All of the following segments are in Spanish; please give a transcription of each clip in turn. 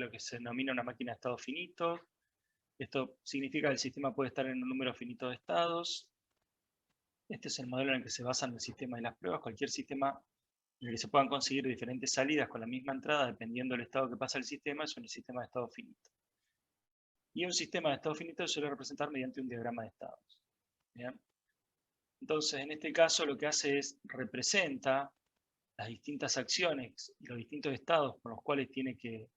lo que se denomina una máquina de estado finito. Esto significa que el sistema puede estar en un número finito de estados. Este es el modelo en el que se basan el sistema y las pruebas. Cualquier sistema en el que se puedan conseguir diferentes salidas con la misma entrada, dependiendo del estado que pasa el sistema, es un sistema de estado finito. Y un sistema de estado finito se suele representar mediante un diagrama de estados. ¿Bien? Entonces, en este caso, lo que hace es representa las distintas acciones y los distintos estados por los cuales tiene que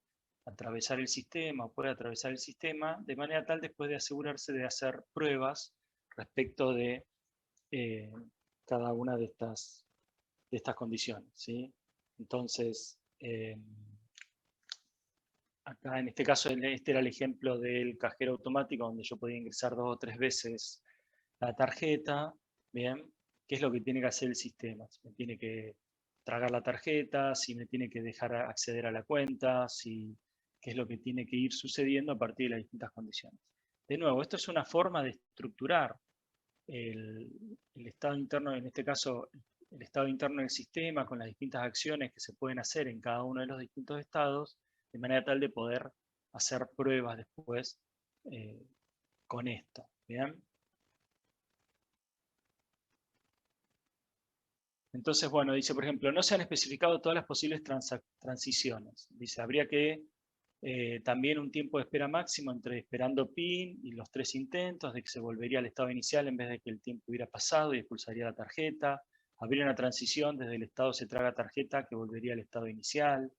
atravesar el sistema o puede atravesar el sistema, de manera tal después de asegurarse de hacer pruebas respecto de cada una de estas condiciones, ¿sí? Entonces, acá en este caso, este era el ejemplo del cajero automático donde yo podía ingresar 2 o 3 veces la tarjeta, ¿bien? ¿Qué es lo que tiene que hacer el sistema? Si me tiene que tragar la tarjeta, si me tiene que dejar acceder a la cuenta, qué es lo que tiene que ir sucediendo a partir de las distintas condiciones. De nuevo, esto es una forma de estructurar el estado interno, en este caso, el estado interno del sistema con las distintas acciones que se pueden hacer en cada uno de los distintos estados, de manera tal de poder hacer pruebas después con esto. ¿Bien? Entonces, bueno, dice, por ejemplo, no se han especificado todas las posibles transiciones. Dice, habría que también un tiempo de espera máximo entre esperando PIN y los 3 intentos, de que se volvería al estado inicial en vez de que el tiempo hubiera pasado y expulsaría la tarjeta. Habría una transición desde el estado se traga tarjeta que volvería al estado inicial.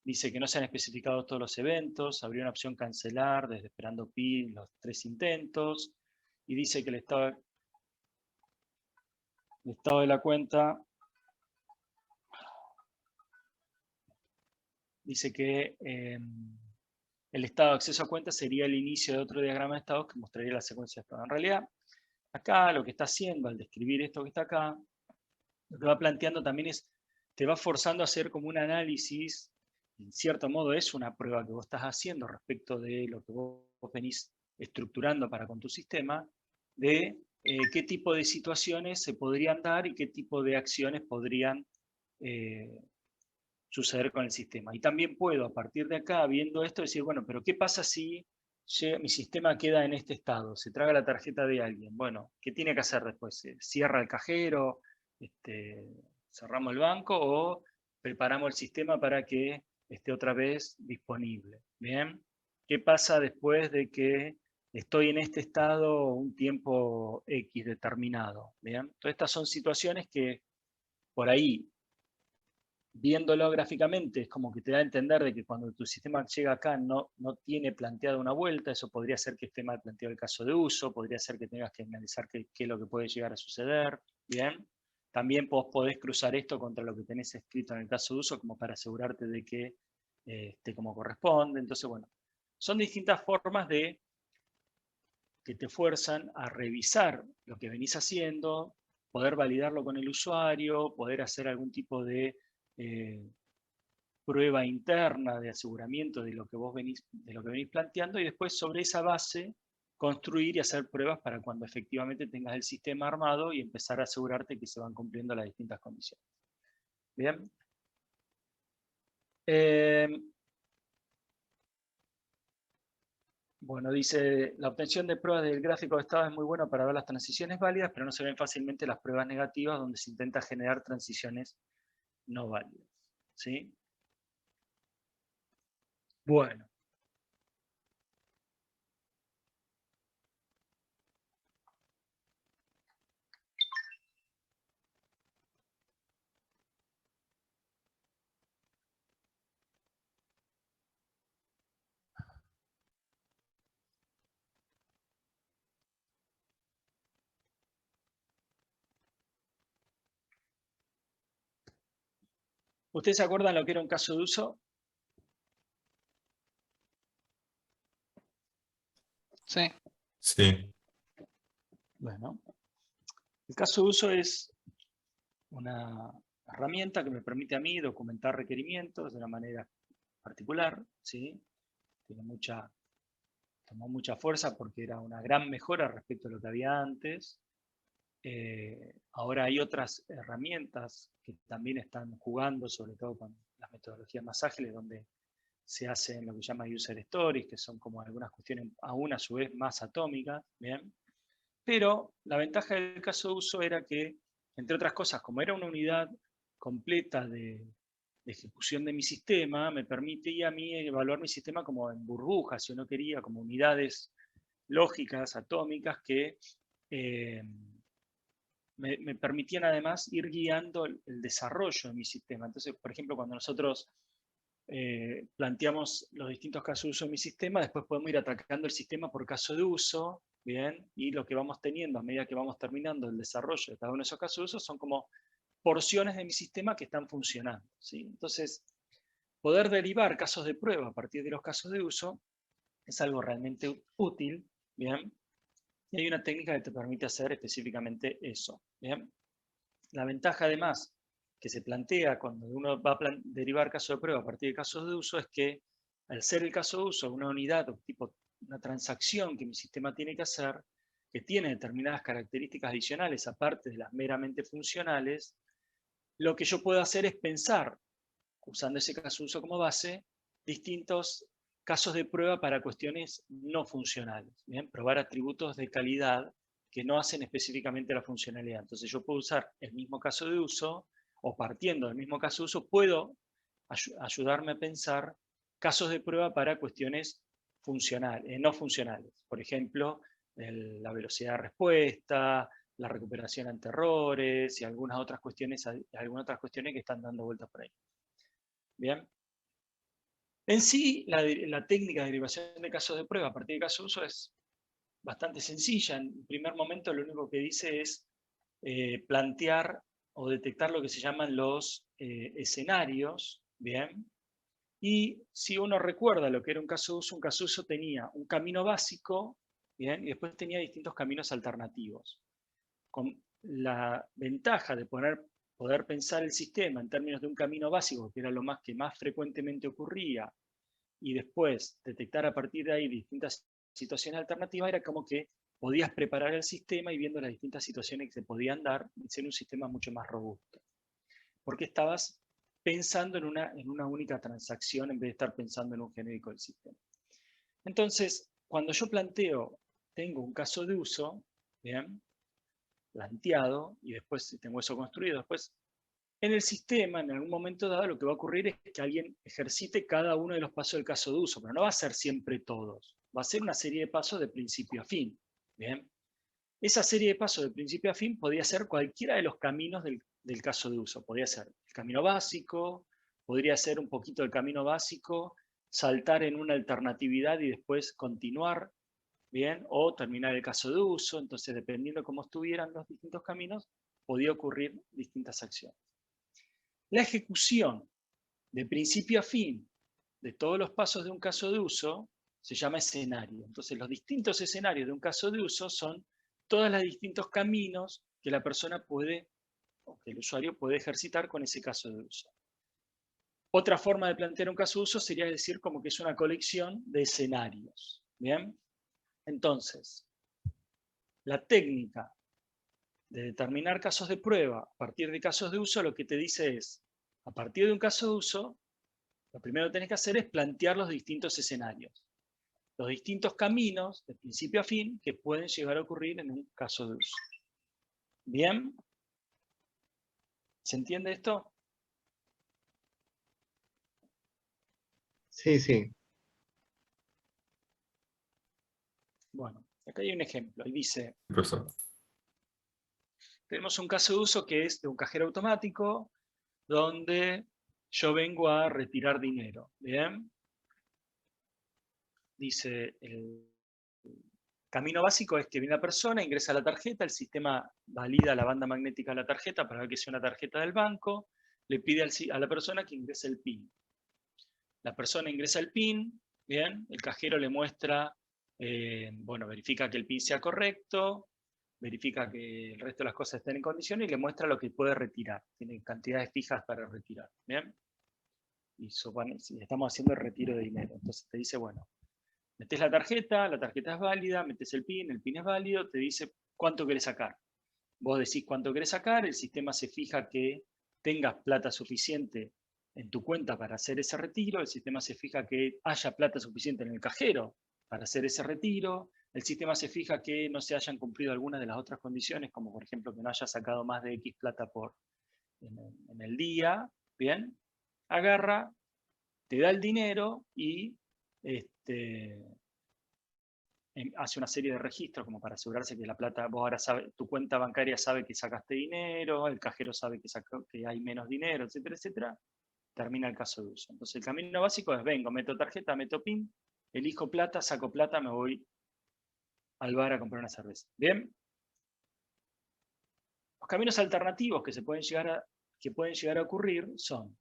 Dice que no se han especificado todos los eventos. Habría una opción cancelar desde esperando PIN los 3 intentos. Y dice que el estado de la cuenta dice que el estado de acceso a cuenta sería el inicio de otro diagrama de estados que mostraría la secuencia de estados. En realidad, acá lo que está haciendo al describir esto que está acá, lo que va planteando también es, te va forzando a hacer como un análisis, en cierto modo es una prueba que vos estás haciendo respecto de lo que vos venís estructurando para con tu sistema, de qué tipo de situaciones se podrían dar y qué tipo de acciones podrían suceder con el sistema. Y también puedo, a partir de acá, viendo esto, decir, bueno, pero ¿qué pasa si mi sistema queda en este estado? Se traga la tarjeta de alguien. Bueno, ¿qué tiene que hacer después? ¿Se cierra el cajero? ¿Cerramos el banco? ¿O preparamos el sistema para que esté otra vez disponible? ¿Bien? ¿Qué pasa después de que estoy en este estado un tiempo X determinado? ¿Bien? Entonces, estas son situaciones que por ahí viéndolo gráficamente, es como que te da a entender de que cuando tu sistema llega acá no tiene planteada una vuelta. Eso podría ser que esté mal planteado el caso de uso, podría ser que tengas que analizar qué es lo que puede llegar a suceder. Bien, también vos podés cruzar esto contra lo que tenés escrito en el caso de uso como para asegurarte de que esté como corresponde. Entonces, bueno, son distintas formas que te fuerzan a revisar lo que venís haciendo, poder validarlo con el usuario, poder hacer algún tipo de prueba interna de aseguramiento de lo que vos venís planteando, y después sobre esa base construir y hacer pruebas para cuando efectivamente tengas el sistema armado y empezar a asegurarte que se van cumpliendo las distintas condiciones. Bien. Bueno, dice, la obtención de pruebas del gráfico de estado es muy buena para ver las transiciones válidas, pero no se ven fácilmente las pruebas negativas donde se intenta generar transiciones no válidas. ¿Sí? Bueno. ¿Ustedes se acuerdan lo que era un caso de uso? Sí. Sí. Bueno, el caso de uso es una herramienta que me permite a mí documentar requerimientos de una manera particular, ¿sí? Tomó mucha fuerza porque era una gran mejora respecto a lo que había antes. Ahora hay otras herramientas que también están jugando, sobre todo con las metodologías más ágiles, donde se hacen lo que llama user stories, que son como algunas cuestiones aún a su vez más atómicas, ¿bien? Pero la ventaja del caso de uso era que, entre otras cosas, como era una unidad completa de ejecución de mi sistema, me permitía a mí evaluar mi sistema como en burbujas, si yo no quería, como unidades lógicas, atómicas, que me permitían además ir guiando el desarrollo de mi sistema. Entonces, por ejemplo, cuando nosotros planteamos los distintos casos de uso de mi sistema, después podemos ir atacando el sistema por caso de uso, ¿bien? Y lo que vamos teniendo a medida que vamos terminando el desarrollo de cada uno de esos casos de uso son como porciones de mi sistema que están funcionando, ¿sí? Entonces, poder derivar casos de prueba a partir de los casos de uso es algo realmente útil, ¿bien? Y hay una técnica que te permite hacer específicamente eso, ¿bien? La ventaja además que se plantea cuando uno va a derivar casos de prueba a partir de casos de uso es que al ser el caso de uso una unidad o tipo una transacción que mi sistema tiene que hacer, que tiene determinadas características adicionales aparte de las meramente funcionales, lo que yo puedo hacer es pensar, usando ese caso de uso como base, distintos casos de prueba para cuestiones no funcionales. ¿Bien? Probar atributos de calidad que no hacen específicamente la funcionalidad. Entonces yo puedo usar el mismo caso de uso, o partiendo del mismo caso de uso, puedo ayudarme a pensar casos de prueba para cuestiones funcionales, no funcionales. Por ejemplo, la velocidad de respuesta, la recuperación ante errores y algunas otras cuestiones que están dando vueltas por ahí. Bien. En sí, la técnica de derivación de casos de prueba a partir de casos de uso es bastante sencilla. En primer momento lo único que dice es plantear o detectar lo que se llaman los escenarios, ¿bien? Y si uno recuerda lo que era un caso de uso tenía un camino básico, ¿bien? Y después tenía distintos caminos alternativos. Con la ventaja de poder pensar el sistema en términos de un camino básico, que era lo que más frecuentemente ocurría, y después detectar a partir de ahí distintas situaciones alternativas, era como que podías preparar el sistema y viendo las distintas situaciones que se podían dar, ser un sistema mucho más robusto. Porque estabas pensando en una única transacción en vez de estar pensando en un genérico del sistema. Entonces, cuando yo tengo un caso de uso, ¿bien? Planteado, y después tengo eso construido, después en el sistema, en algún momento dado, lo que va a ocurrir es que alguien ejercite cada uno de los pasos del caso de uso, pero no va a ser siempre todos. Va a ser una serie de pasos de principio a fin. ¿Bien? Esa serie de pasos de principio a fin podría ser cualquiera de los caminos del caso de uso. Podría ser el camino básico, podría ser un poquito el camino básico, saltar en una alternatividad y después continuar, ¿bien? O terminar el caso de uso. Entonces, dependiendo de cómo estuvieran los distintos caminos, podía ocurrir distintas acciones. La ejecución de principio a fin de todos los pasos de un caso de uso se llama escenario. Entonces, los distintos escenarios de un caso de uso son todos los distintos caminos que la persona puede, o que el usuario puede ejercitar con ese caso de uso. Otra forma de plantear un caso de uso sería decir como que es una colección de escenarios. ¿Bien? Entonces, la técnica de determinar casos de prueba a partir de casos de uso lo que te dice es, a partir de un caso de uso, lo primero que tenés que hacer es plantear los distintos escenarios, los distintos caminos de principio a fin que pueden llegar a ocurrir en un caso de uso. ¿Bien? ¿Se entiende esto? Sí, sí. Bueno, acá hay un ejemplo y dice, Profesor. tenemos un caso de uso que es de un cajero automático donde yo vengo a retirar dinero. ¿Bien? Dice, el camino básico es que viene la persona, ingresa la tarjeta, el sistema valida la banda magnética de la tarjeta para ver que sea una tarjeta del banco, le pide a la persona que ingrese el PIN. La persona ingresa el PIN, bien, el cajero le muestra, bueno, verifica que el PIN sea correcto, verifica que el resto de las cosas estén en condiciones y le muestra lo que puede retirar. Tiene cantidades fijas para retirar, ¿bien? Y si estamos haciendo el retiro de dinero. Entonces te dice, bueno, metes la tarjeta es válida, metes el PIN es válido, te dice cuánto querés sacar. Vos decís cuánto querés sacar, el sistema se fija que tengas plata suficiente en tu cuenta para hacer ese retiro, el sistema se fija que haya plata suficiente en el cajero para hacer ese retiro, el sistema se fija que no se hayan cumplido algunas de las otras condiciones, como por ejemplo que no haya sacado más de X plata en el día, ¿bien? Agarra, te da el dinero y hace una serie de registros como para asegurarse que la plata, vos ahora sabes, tu cuenta bancaria sabe que sacaste dinero, el cajero sabe que hay menos dinero, etcétera, etcétera. Termina el caso de uso. Entonces el camino básico es, vengo, meto tarjeta, meto PIN, elijo plata, saco plata, me voy al bar a comprar una cerveza. ¿Bien? Los caminos alternativos que pueden llegar a ocurrir son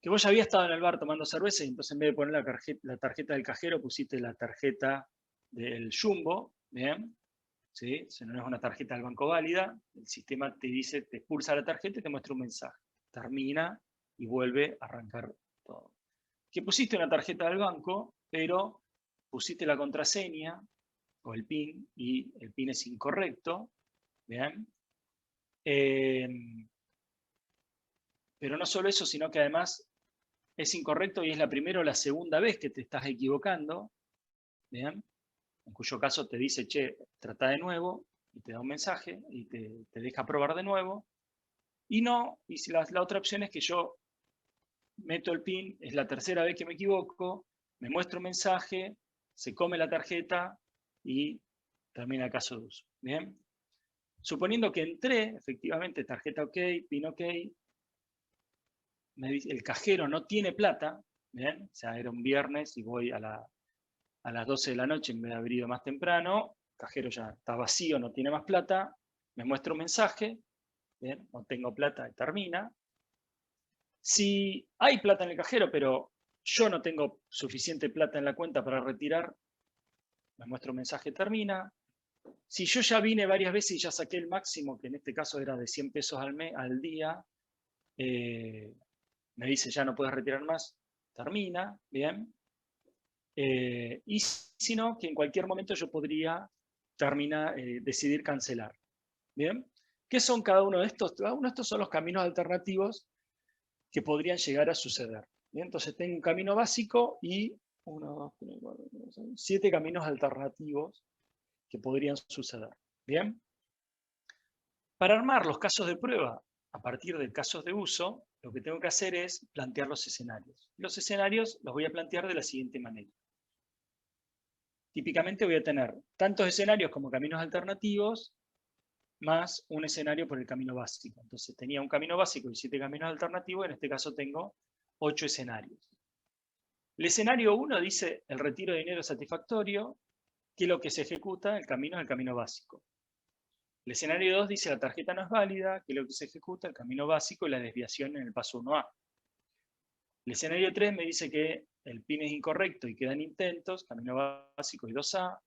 que vos ya habías estado en el bar tomando cerveza y entonces en vez de poner la tarjeta del cajero pusiste la tarjeta del Jumbo, ¿bien? ¿Sí? Si no es una tarjeta del banco válida, el sistema te dice, te expulsa la tarjeta y te muestra un mensaje. Termina y vuelve a arrancar todo. Que pusiste una tarjeta del banco, pero pusiste la contraseña o el PIN y el PIN es incorrecto, ¿bien? Pero no solo eso, sino que además es incorrecto y es la primera o la segunda vez que te estás equivocando, ¿bien? En cuyo caso te dice, che, trata de nuevo, y te da un mensaje, y te deja probar de nuevo, y no, y si la otra opción es que yo meto el PIN, es la tercera vez que me equivoco, me muestra un mensaje, se come la tarjeta, y termina el caso de uso, ¿bien? Suponiendo que entré, efectivamente, tarjeta OK, PIN OK, el cajero no tiene plata, ¿bien? O sea, era un viernes y voy a las 12 de la noche en vez de haber ido más temprano, el cajero ya está vacío, no tiene más plata, me muestra un mensaje, ¿bien? No tengo plata y termina. Si hay plata en el cajero, pero yo no tengo suficiente plata en la cuenta para retirar, me muestra un mensaje, termina. Si yo ya vine varias veces y ya saqué el máximo, que en este caso era de 100 pesos al día, me dice ya no puedes retirar más, termina, ¿bien? Y si no, que en cualquier momento yo podría decidir cancelar. ¿Bien? ¿Qué son cada uno de estos? Cada uno de estos son los caminos alternativos que podrían llegar a suceder. ¿Bien? Entonces tengo un camino básico y 7 caminos alternativos que podrían suceder. ¿Bien? Para armar los casos de prueba a partir de casos de uso, lo que tengo que hacer es plantear los escenarios. Los escenarios los voy a plantear de la siguiente manera. Típicamente voy a tener tantos escenarios como caminos alternativos, más un escenario por el camino básico. Entonces tenía un camino básico y 7 caminos alternativos, en este caso tengo 8 escenarios. El escenario 1 dice el retiro de dinero satisfactorio, que es lo que se ejecuta, el camino es el camino básico. El escenario 2 dice la tarjeta no es válida, que es lo que se ejecuta, el camino básico y la desviación en el paso 1A. El escenario 3 me dice que el PIN es incorrecto y quedan intentos, camino básico y 2A.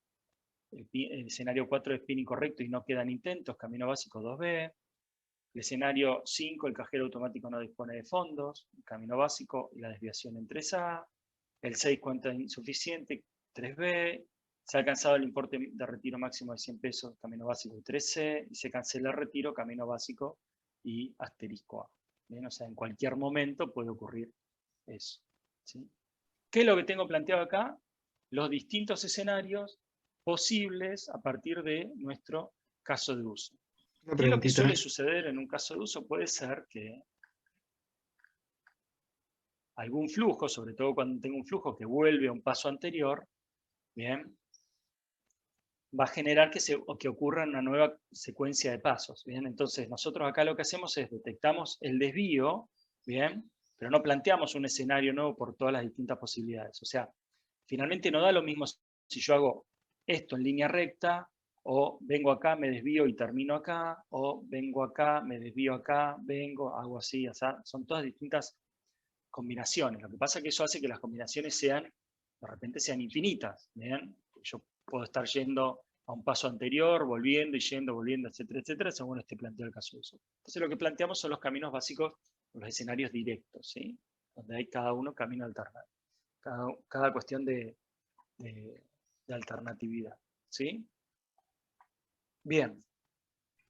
El escenario 4 es PIN incorrecto y no quedan intentos, camino básico 2B. El escenario 5, el cajero automático no dispone de fondos, camino básico y la desviación en 3A. El 6, cuenta insuficiente, 3B. Se ha alcanzado el importe de retiro máximo de 100 pesos, camino básico y 3C. Y se cancela el retiro, camino básico y asterisco A. Bien, o sea, en cualquier momento puede ocurrir eso. ¿Sí? ¿Qué es lo que tengo planteado acá? Los distintos escenarios posibles a partir de nuestro caso de uso. Una ¿Qué es lo que preguntita. suele suceder en un caso de uso? Puede ser que algún flujo, sobre todo cuando tengo un flujo que vuelve a un paso anterior, ¿bien? Va a generar que ocurra una nueva secuencia de pasos, ¿bien? Entonces nosotros acá lo que hacemos es detectamos el desvío, ¿bien? Pero no planteamos un escenario nuevo por todas las distintas posibilidades. O sea, finalmente no da lo mismo si yo hago esto en línea recta, o vengo acá, me desvío y termino acá, o vengo acá, me desvío acá, vengo, hago así, o sea, son todas distintas combinaciones. Lo que pasa es que eso hace que las combinaciones de repente sean infinitas, ¿bien? Yo puedo estar yendo a un paso anterior, volviendo y yendo, volviendo, etcétera, etcétera, según este planteo del caso de uso. Entonces lo que planteamos son los caminos básicos, los escenarios directos, ¿sí? Donde hay cada uno camino alternativo. Cada cuestión de alternatividad, ¿sí? Bien.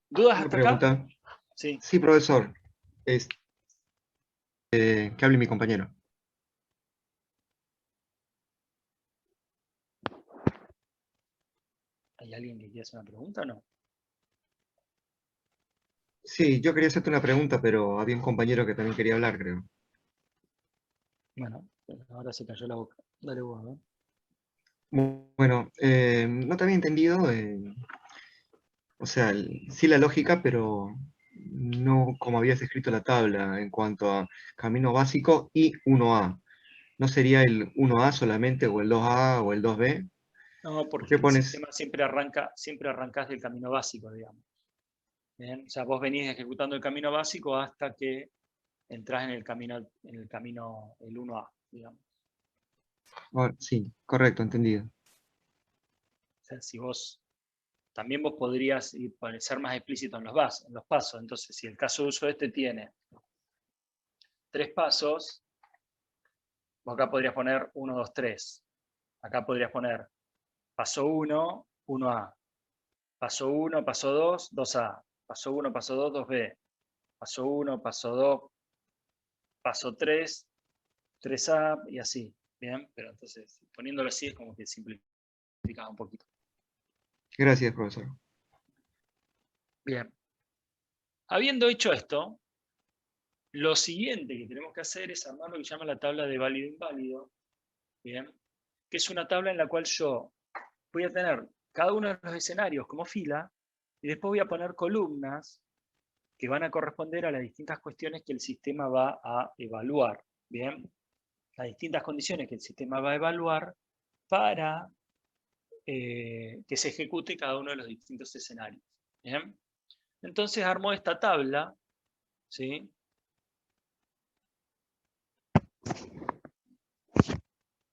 ¿Dudas Una hasta acá? pregunta. Sí. Sí, profesor. Es, que hable mi compañero. ¿Hay alguien que quiera hacer una pregunta o no? Sí, yo quería hacerte una pregunta, pero había un compañero que también quería hablar, creo. Bueno, ahora se cayó la boca. Dale vos, a ver. Bueno, no te había entendido, o sea, sí la lógica, pero no como habías escrito la tabla en cuanto a camino básico y 1A. ¿No sería el 1A solamente, o el 2A, o el 2B? No, ¿Por porque qué el pones? sistema siempre arrancás del camino básico, digamos. ¿Bien? O sea, vos venís ejecutando el camino básico hasta que entrás en el camino, el 1A, digamos. Sí, correcto, entendido. O sea, si vos, también vos podrías ser más explícito en en los pasos. Entonces, si el caso de uso este tiene 3 pasos, vos acá podrías poner 1, 2, 3. Acá podrías poner paso 1, 1A. Paso 1, paso 2, 2A. Paso 1, paso 2, 2B. Paso 1, paso 2, paso 3, 3A y así. Bien, pero entonces poniéndolo así es como que simplificaba un poquito. Gracias, profesor. Bien. Habiendo hecho esto, lo siguiente que tenemos que hacer es armar lo que se llama la tabla de válido-inválido, bien, que es una tabla en la cual yo voy a tener cada uno de los escenarios como fila y después voy a poner columnas que van a corresponder a las distintas cuestiones que el sistema va a evaluar, bien, las distintas condiciones que el sistema va a evaluar para que se ejecute cada uno de los distintos escenarios. ¿Bien? Entonces armo esta tabla, ¿sí?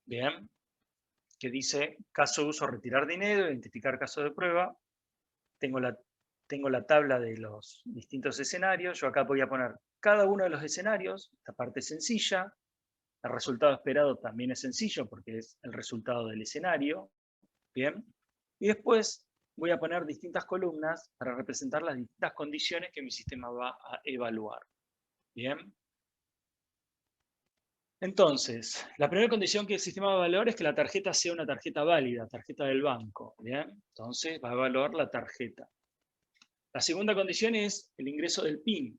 Bien, que dice caso de uso retirar dinero, identificar caso de prueba. Tengo la tabla de los distintos escenarios. Yo acá voy a poner cada uno de los escenarios. Esta parte es sencilla. El resultado esperado también es sencillo porque es el resultado del escenario. Bien. Y después voy a poner distintas columnas para representar las distintas condiciones que mi sistema va a evaluar. Bien. Entonces, la primera condición que el sistema va a evaluar es que la tarjeta sea una tarjeta válida, tarjeta del banco. ¿Bien? Entonces va a evaluar la tarjeta. La segunda condición es el ingreso del PIN.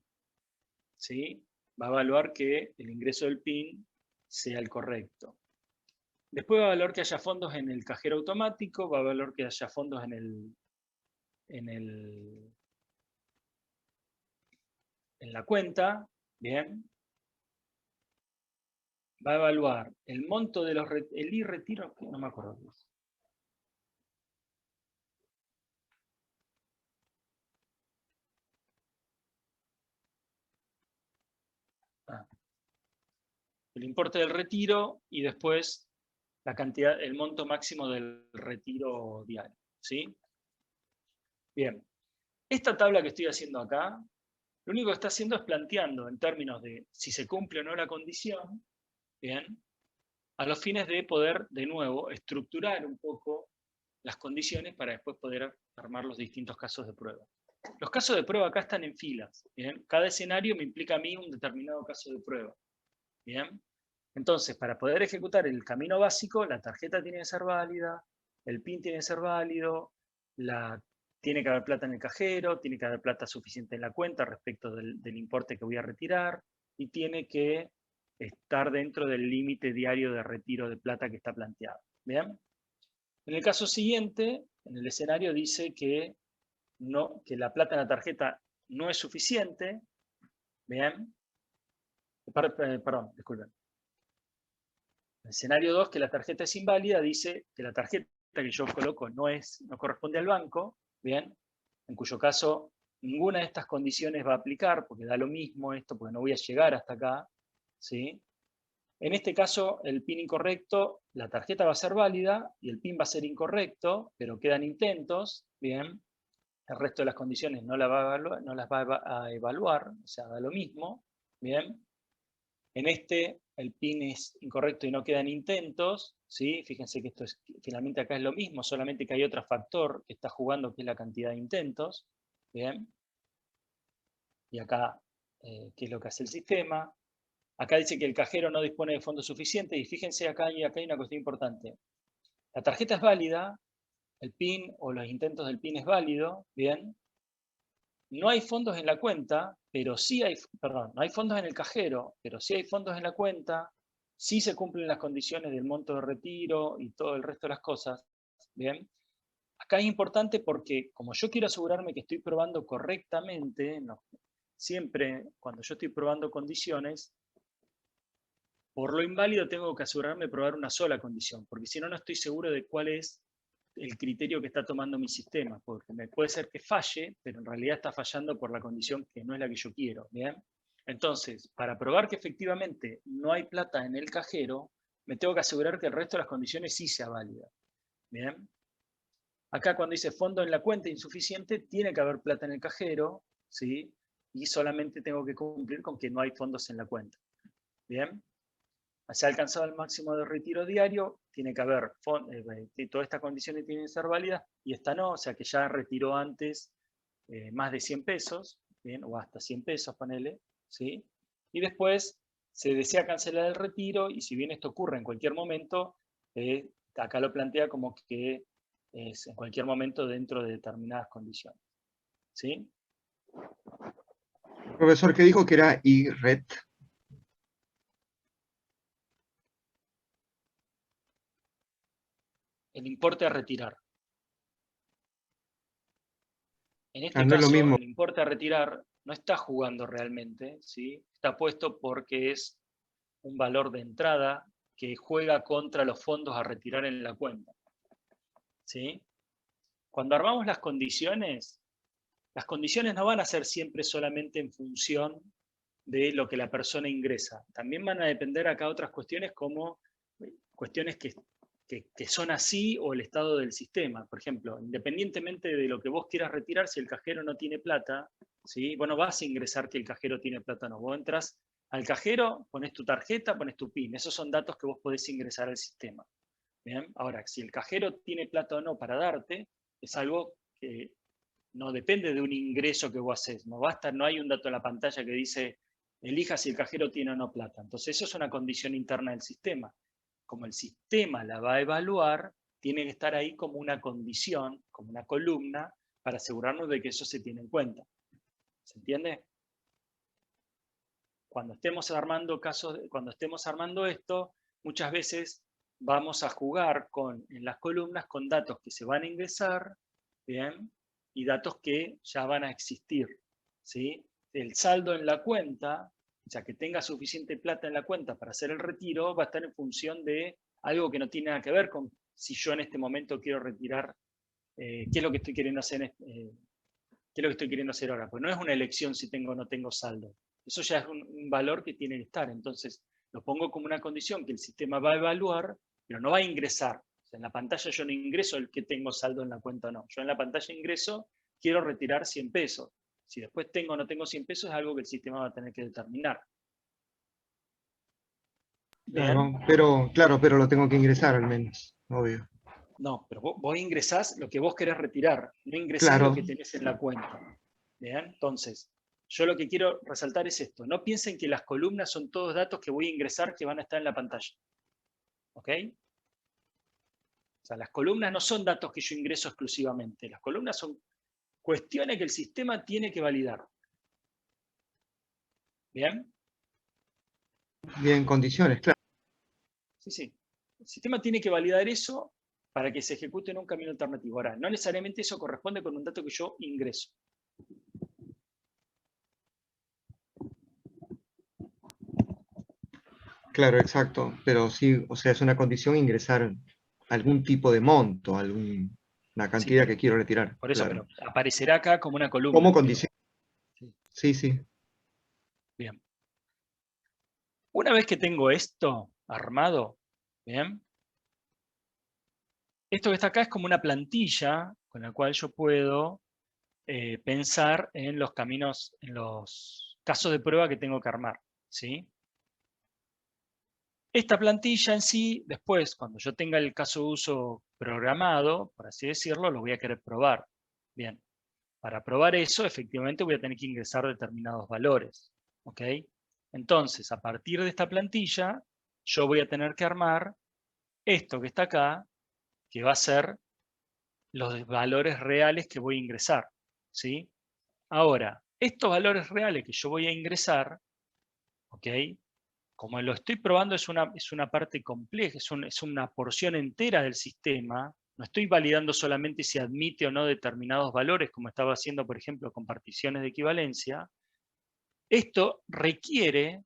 ¿Sí? Va a evaluar que el ingreso del PIN sea el correcto. Después va a evaluar que haya fondos en el cajero automático, va a evaluar que haya fondos en la cuenta. Bien. Va a evaluar el monto de el i-retiro, no me acuerdo. Ah, el importe del retiro y después la cantidad, el monto máximo del retiro diario. ¿Sí? Bien. Esta tabla que estoy haciendo acá, lo único que está haciendo es planteando en términos de si se cumple o no la condición, bien, a los fines de poder, de nuevo, estructurar un poco las condiciones para después poder armar los distintos casos de prueba. Los casos de prueba acá están en filas. ¿Bien? Cada escenario me implica a mí un determinado caso de prueba. ¿Bien? Entonces, para poder ejecutar el camino básico, la tarjeta tiene que ser válida, el PIN tiene que ser válido, tiene que haber plata en el cajero, tiene que haber plata suficiente en la cuenta respecto del importe que voy a retirar, y tiene que estar dentro del límite diario de retiro de plata que está planteado. ¿Bien? En el caso siguiente, en el escenario dice que la plata en la tarjeta no es suficiente. Bien. Perdón, disculpen. El escenario 2, que la tarjeta es inválida, dice que la tarjeta que yo coloco no corresponde al banco. Bien. En cuyo caso ninguna de estas condiciones va a aplicar, porque da lo mismo esto, porque no voy a llegar hasta acá. ¿Sí? En este caso, el PIN incorrecto, la tarjeta va a ser válida y el PIN va a ser incorrecto, pero quedan intentos. Bien. El resto de las condiciones no las va a evaluar, o sea, da lo mismo. Bien. En este, el PIN es incorrecto y no quedan intentos. ¿Sí? Fíjense que esto finalmente acá es lo mismo, solamente que hay otro factor que está jugando, que es la cantidad de intentos. Bien. Y acá, ¿qué es lo que hace el sistema? Acá dice que el cajero no dispone de fondos suficientes y fíjense acá hay una cuestión importante. La tarjeta es válida, el PIN o los intentos del PIN es válido, bien. No hay fondos en la cuenta, pero sí hay, perdón, no hay fondos en el cajero, pero sí hay fondos en la cuenta, sí se cumplen las condiciones del monto de retiro y todo el resto de las cosas, bien. Acá es importante porque como yo quiero asegurarme que estoy probando correctamente, no, siempre cuando yo estoy probando condiciones, por lo inválido tengo que asegurarme de probar una sola condición, porque si no, no estoy seguro de cuál es el criterio que está tomando mi sistema, porque me puede ser que falle, pero en realidad está fallando por la condición que no es la que yo quiero, ¿bien? Entonces, para probar que efectivamente no hay plata en el cajero, me tengo que asegurar que el resto de las condiciones sí sea válida, ¿bien? Acá cuando dice fondo en la cuenta insuficiente, tiene que haber plata en el cajero, ¿sí? Y solamente tengo que cumplir con que no hay fondos en la cuenta, ¿bien? Se ha alcanzado el máximo de retiro diario, tiene que haber, todas estas condiciones tienen que ser válidas y esta no, o sea que ya retiró antes más de 100 pesos, ¿bien? O hasta 100 pesos, ponele, ¿sí? Y después se desea cancelar el retiro y si bien esto ocurre en cualquier momento, acá lo plantea como que es en cualquier momento dentro de determinadas condiciones, ¿sí? Profesor, ¿qué dijo que era IRET? El importe a retirar. En este No es lo caso, mismo. el importe a retirar no está jugando realmente, ¿sí? Está puesto porque es un valor de entrada que juega contra los fondos a retirar en la cuenta, ¿sí? Cuando armamos las condiciones no van a ser siempre solamente en función de lo que la persona ingresa. También van a depender acá otras cuestiones como cuestiones que son así o el estado del sistema. Por ejemplo, independientemente de lo que vos quieras retirar, si el cajero no tiene plata, ¿sí? Vos no vas a ingresar que el cajero tiene plata o no. Vos entras al cajero, pones tu tarjeta, pones tu PIN. Esos son datos que vos podés ingresar al sistema. ¿Bien? Ahora, si el cajero tiene plata o no para darte, es algo que no depende de un ingreso que vos haces. No basta, no hay un dato en la pantalla que dice elija si el cajero tiene o no plata. Entonces eso es una condición interna del sistema. Como el sistema la va a evaluar, tiene que estar ahí como una condición, como una columna, para asegurarnos de que eso se tiene en cuenta. ¿Se entiende? Cuando estemos armando cuando estemos armando esto, muchas veces vamos a jugar en las columnas con datos que se van a ingresar, ¿bien? Y datos que ya van a existir, ¿sí? El saldo en la cuenta, o sea, que tenga suficiente plata en la cuenta para hacer el retiro, va a estar en función de algo que no tiene nada que ver con si yo en este momento quiero retirar, qué es lo que estoy queriendo hacer, qué es lo que estoy queriendo hacer ahora. Pues no es una elección si tengo o no tengo saldo. Eso ya es un valor que tiene que estar. Entonces, lo pongo como una condición que el sistema va a evaluar, pero no va a ingresar. O sea, en la pantalla yo no ingreso el que tengo saldo en la cuenta o no. Yo en la pantalla ingreso, quiero retirar 100 pesos. Si después tengo o no tengo 100 pesos, es algo que el sistema va a tener que determinar. ¿Bien? Claro, pero lo tengo que ingresar al menos, obvio. No, pero vos ingresás lo que vos querés retirar, no ingresás lo Claro, que tenés en la cuenta. ¿Bien? Entonces, yo lo que quiero resaltar es esto. No piensen que las columnas son todos datos que voy a ingresar que van a estar en la pantalla. ¿Ok? O sea, las columnas no son datos que yo ingreso exclusivamente. Las columnas son cuestiones que el sistema tiene que validar. ¿Bien? bien, condiciones, claro. Sí, sí. El sistema tiene que validar eso para que se ejecute en un camino alternativo. Ahora, no necesariamente eso corresponde con un dato que yo ingreso. Claro, exacto. Pero sí, o sea, es una condición ingresar algún tipo de monto, una Sí, cantidad que quiero retirar, por eso, claro. pero aparecerá acá como una Como columna. Pero, condición, sí, sí, sí. bien. Una vez que tengo esto armado, ¿bien? Esto que está acá es como una plantilla con la cual yo puedo pensar en los caminos, en los casos de prueba que tengo que armar, ¿sí? Esta plantilla en sí, después, cuando yo tenga el caso de uso programado, por así decirlo, lo voy a querer probar. Bien, para probar eso, efectivamente voy a tener que ingresar determinados valores, ¿ok? Entonces, a partir de esta plantilla, yo voy a tener que armar esto que está acá, que va a ser los valores reales que voy a ingresar, ¿sí? Ahora, estos valores reales que yo voy a ingresar, ¿ok? Como lo estoy probando es una parte compleja, es una porción entera del sistema, no estoy validando solamente si admite o no determinados valores, como estaba haciendo, por ejemplo, con particiones de equivalencia. Esto requiere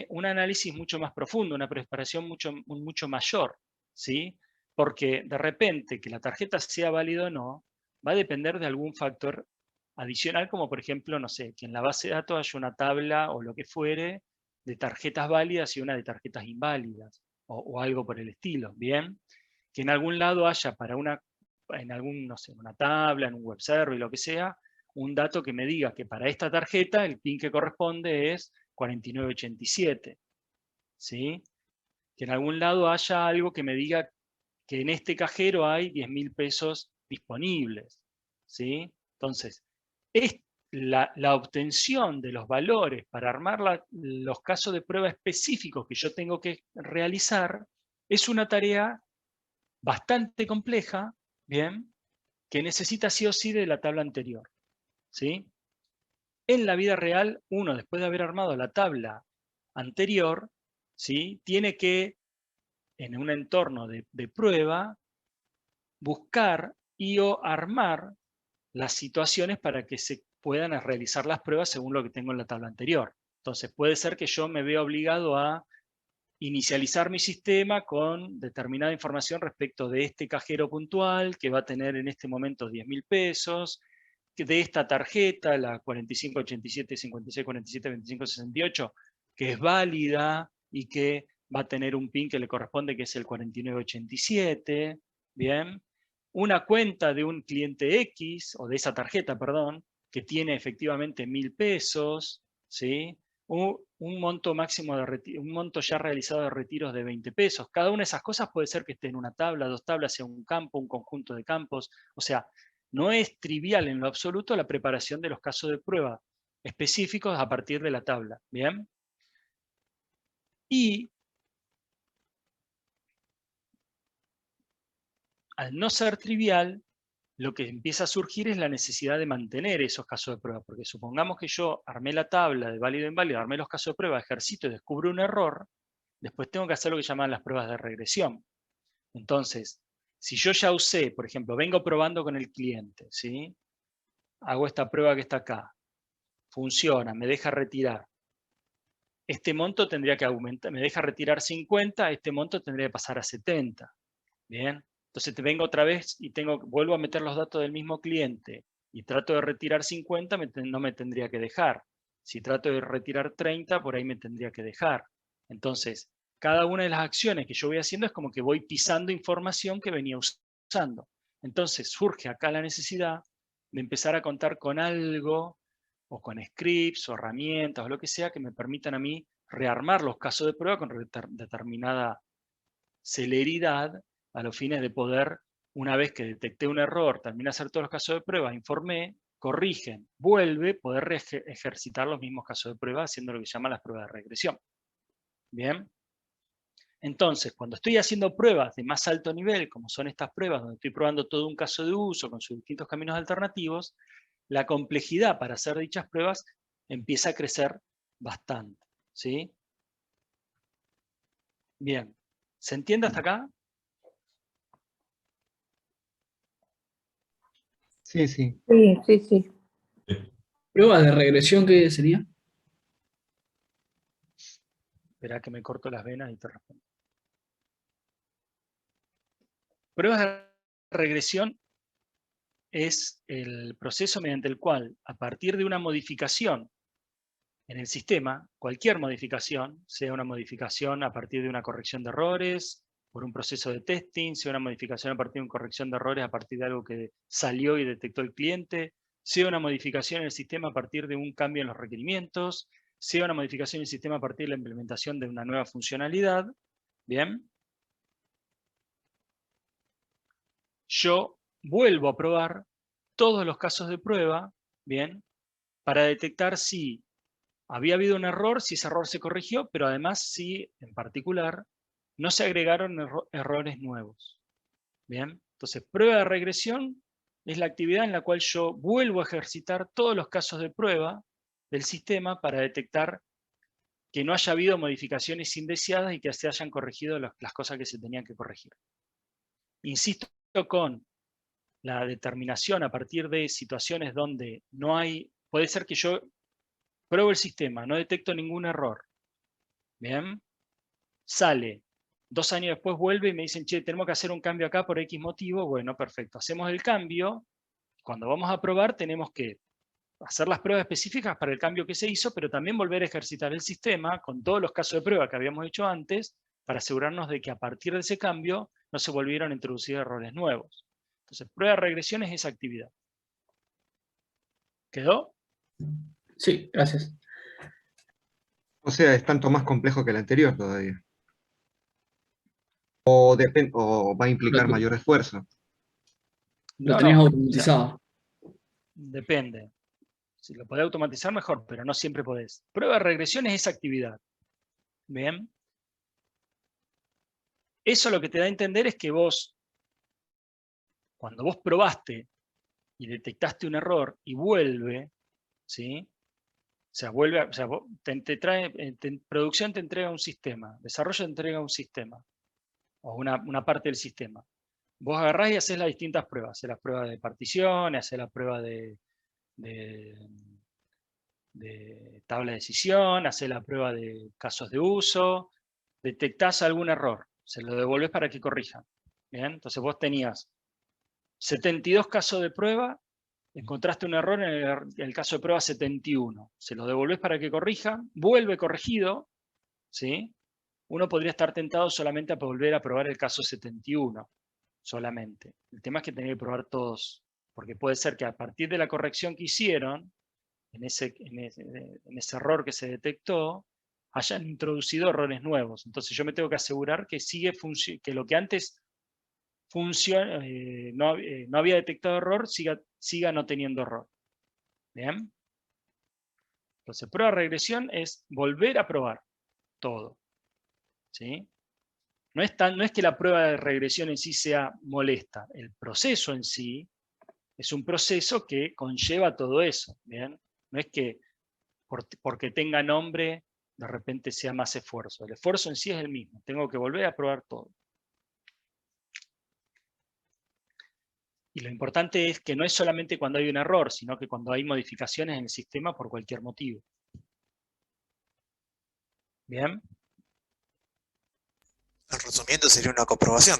un análisis mucho más profundo, una preparación mucho mayor, ¿sí? Porque de repente que la tarjeta sea válida o no, va a depender de algún factor adicional, como por ejemplo, no sé, que en la base de datos haya una tabla o lo que fuere de tarjetas válidas y una de tarjetas inválidas, o algo por el estilo, ¿bien? Que en algún lado haya en algún, no sé, una tabla, en un web server, lo que sea, un dato que me diga que para esta tarjeta el PIN que corresponde es 4987, ¿sí? Que en algún lado haya algo que me diga que en este cajero hay 10.000 pesos disponibles, ¿sí? Entonces, la obtención de los valores para armar los casos de prueba específicos que yo tengo que realizar es una tarea bastante compleja, ¿bien? Que necesita sí o sí de la tabla anterior, ¿sí? En la vida real, uno, después de haber armado la tabla anterior, ¿sí? Tiene que, en un entorno de prueba, buscar o armar las situaciones para que se puedan realizar las pruebas según lo que tengo en la tabla anterior. Entonces, puede ser que yo me vea obligado a inicializar mi sistema con determinada información respecto de este cajero puntual, que va a tener en este momento 10.000 pesos, de esta tarjeta, la 4587 56 47 25 68, que es válida y que va a tener un PIN que le corresponde, que es el 4987, ¿bien? Una cuenta de un cliente X, o de esa tarjeta, perdón, que tiene efectivamente 1.000 pesos, ¿sí? Un monto máximo un monto ya realizado de retiros de 20 pesos. Cada una de esas cosas puede ser que esté en una tabla, dos tablas, sea un campo, un conjunto de campos. O sea, no es trivial en lo absoluto la preparación de los casos de prueba específicos a partir de la tabla. ¿Bien? Y al no ser trivial, lo que empieza a surgir es la necesidad de mantener esos casos de prueba, porque supongamos que yo armé la tabla de válido e inválido, armé los casos de prueba, ejercito y descubro un error, después tengo que hacer lo que llaman las pruebas de regresión. Entonces, si yo ya usé, por ejemplo, vengo probando con el cliente, ¿sí? Hago esta prueba que está acá, funciona, me deja retirar. Este monto tendría que aumentar, me deja retirar 50, este monto tendría que pasar a 70. Bien, entonces te vengo otra vez y vuelvo a meter los datos del mismo cliente y trato de retirar 50, no me tendría que dejar. Si trato de retirar 30, por ahí me tendría que dejar. Entonces, cada una de las acciones que yo voy haciendo es como que voy pisando información que venía usando. Entonces surge acá la necesidad de empezar a contar con algo, o con scripts, o herramientas, o lo que sea, que me permitan a mí rearmar los casos de prueba con determinada celeridad a los fines de poder, una vez que detecté un error, terminé de hacer todos los casos de prueba, informé, corrigen, vuelve, poder ejercitar los mismos casos de prueba haciendo lo que se llama las pruebas de regresión. Bien. Entonces, cuando estoy haciendo pruebas de más alto nivel, como son estas pruebas donde estoy probando todo un caso de uso con sus distintos caminos alternativos, la complejidad para hacer dichas pruebas empieza a crecer bastante. ¿Sí? Bien. ¿Se entiende hasta acá? Sí, sí. Sí, sí, sí. ¿Prueba de regresión qué sería? Espera que me corto las venas y te respondo. Pruebas de regresión es el proceso mediante el cual, a partir de una modificación en el sistema, cualquier modificación, sea una modificación a partir de una corrección de errores, por un proceso de testing, sea una modificación a partir de una corrección de errores a partir de algo que salió y detectó el cliente, sea una modificación en el sistema a partir de un cambio en los requerimientos, sea una modificación en el sistema a partir de la implementación de una nueva funcionalidad, ¿bien? Yo vuelvo a probar todos los casos de prueba, ¿bien? Para detectar si había habido un error, si ese error se corrigió, pero además si, en particular, no se agregaron errores nuevos. Bien, entonces prueba de regresión es la actividad en la cual yo vuelvo a ejercitar todos los casos de prueba del sistema para detectar que no haya habido modificaciones indeseadas y que se hayan corregido las cosas que se tenían que corregir. Insisto con la determinación a partir de situaciones donde no hay, puede ser que yo pruebo el sistema, no detecto ningún error. Bien, sale. 2 años después vuelve y me dicen, che, tenemos que hacer un cambio acá por X motivo. Bueno, perfecto, hacemos el cambio. Cuando vamos a probar tenemos que hacer las pruebas específicas para el cambio que se hizo, pero también volver a ejercitar el sistema con todos los casos de prueba que habíamos hecho antes para asegurarnos de que a partir de ese cambio no se volvieron a introducir errores nuevos. Entonces, prueba de regresión es esa actividad. ¿Quedó? Sí, gracias. O sea, es tanto más complejo que el anterior todavía. O va a implicar mayor esfuerzo. Lo No, tenés no, o sea, automatizado. depende. Si lo podés automatizar, mejor, pero no siempre podés. Prueba de regresión es esa actividad. Bien. Eso lo que te da a entender es que vos, cuando vos probaste y detectaste un error y vuelve, ¿sí? O sea, vuelve, o sea, producción te entrega un sistema, desarrollo te entrega un sistema, o una parte del sistema. Vos agarrás y haces las distintas pruebas. Haces las pruebas de particiones, haces la prueba de tabla de decisión, haces la prueba de casos de uso, detectás algún error, se lo devolvés para que corrijan. ¿Bien? Entonces vos tenías 72 casos de prueba, encontraste un error en el caso de prueba 71. Se lo devolvés para que corrija, vuelve corregido, ¿sí? Uno podría estar tentado solamente a volver a probar el caso 71, solamente. El tema es que tenés que probar todos, porque puede ser que a partir de la corrección que hicieron, en ese error que se detectó, hayan introducido errores nuevos. Entonces yo me tengo que asegurar que que lo que antes no había detectado error, siga no teniendo error. ¿Bien? Entonces, prueba de regresión es volver a probar todo. ¿Sí? No es que la prueba de regresión en sí sea molesta. El proceso en sí es un proceso que conlleva todo eso. ¿Bien? No es que porque tenga nombre de repente sea más esfuerzo. El esfuerzo en sí es el mismo. Tengo que volver a probar todo. Y lo importante es que no es solamente cuando hay un error, sino que cuando hay modificaciones en el sistema por cualquier motivo. ¿Bien? Resumiendo, sería una comprobación